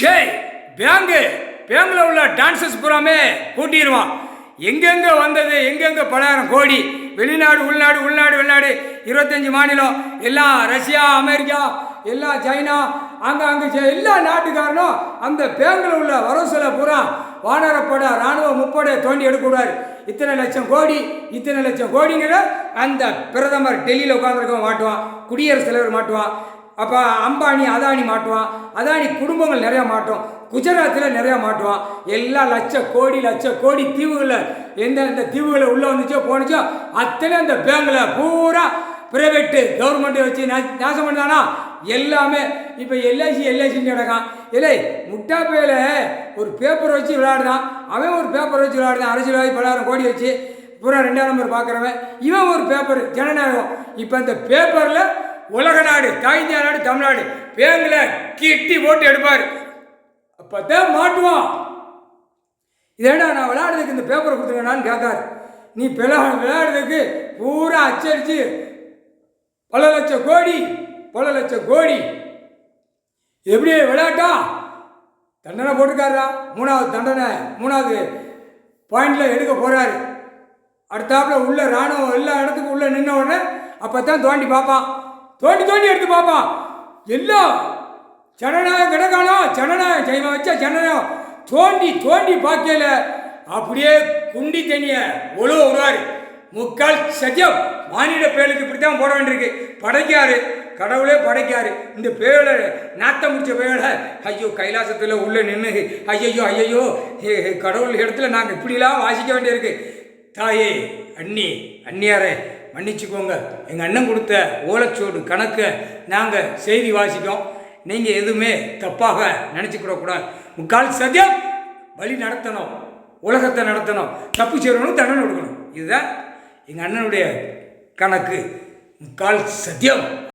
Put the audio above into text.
ஷேய் பேங்கில் உள்ள டான்சர்ஸ் பூராமே கூட்டிடுவான். எங்கெங்கே வந்தது எங்கெங்கே பலாயிரம் கோடி, வெளிநாடு உள்நாடு 25 மாநிலம், எல்லாம் ரஷ்யா அமெரிக்கா எல்லாம் சைனா அங்கே எல்லா நாட்டுக்காரனும் அந்த பேங்கில் உள்ள வரவுசெல பூரா வானரப்படை இராணுவ முப்படை தோண்டி எடுக்கக்கூடாது. இத்தனை லட்சம் கோடிங்கிற அந்த பிரதமர் டெல்லியில் உட்காந்துருக்கவன் மாட்டுவான், குடியரசுத் தலைவர் மாட்டுவான், அப்போ அம்பானி அதானி மாட்டுவான், அதானி குடும்பங்கள் நிறையா மாட்டோம், குஜராத்தில் நிறையா மாட்டுவான். எல்லா லட்ச கோடி தீவுகளில் எந்தெந்த தீவுகளை உள்ளே வந்துச்சோ போனுச்சோ அத்தனை அந்த பேங்கில் பூரா பிரைவேட்டு கவர்மெண்ட்டை வச்சு நாசம் பண்ணுதானா எல்லாமே. இப்போ எல்ஐசின்னு கிடக்கான். இல்லை முட்டா பேல ஒரு பேப்பர் வச்சு விளையாடுதான், அவன் ஒரு பேப்பர் வச்சு விளையாடுதான், அரசியல்வாதி 10,000 கோடி வச்சு பூரா 2ஆம் நம்பர் பார்க்குறவன், இவன் ஒரு பேப்பர் ஜனநாயகம். இப்போ அந்த பேப்பரில் உலக நாடு, தாய் இந்தியா நாடு, தமிழ்நாடு பேங்கில் கிட்டி போட்டு எடுப்பார். அப்போ தான் மாட்டுவான். இதேடா நான் விளையாடுறதுக்கு இந்த பேப்பரை கொடுத்துருக்கேனான்னு கேட்காரு. நீ விளையாடுறதுக்கு பூரா அச்சடிச்சு பல லட்சம் கோடி எப்படி விளையாட்டா தண்டனை போட்டுக்காரா. 3வது பாயிண்டில் எடுக்க போகிறாரு. அடுத்தாப்பில் உள்ள இராணுவம் எல்லா இடத்துக்கும் உள்ளே நின்ன உடனே அப்போ தான் தோண்டி பார்ப்பான், தோண்டி எடுத்து பார்ப்பான். எல்லாம் ஜனநாயகம் கிடக்கானோ, ஜனநாயகம் ஜெயமா வச்சா ஜனநாயகம் தோண்டி பார்க்கல அப்படியே குண்டி தண்ணிய ஒழுவ விடுவார். முக்கால் சத்தியம் மானிட பேலுக்கு இப்படித்தான் போட வேண்டியிருக்கு. படைக்காரு, கடவுளே படைக்காரு. இந்த பேலை நாத்தம் முடிச்ச பேலை ஐயோ கைலாசத்தில் உள்ளே நின்று ஐயோ கடவுள் இடத்துல நாங்கள் இப்படிலாம் வாசிக்க வேண்டியிருக்கு. தாயே அண்ணியாரே மன்னிச்சுக்கோங்க, எங்கள் அண்ணன் கொடுத்த ஓலைச்சோடு கணக்கை நாங்கள் செய்தி வாசிக்கோம், நீங்கள் எதுவுமே தப்பாக நினச்சிக்கூடக்கூடாது. முக்கால் சத்தியம் வழி நடத்தணும், உலகத்தை நடத்தணும், தப்பு செய்யணும், தண்டனை கொடுக்கணும். இதுதான் எங்கள் அண்ணனுடைய கணக்கு. முக்கால் சத்தியம்.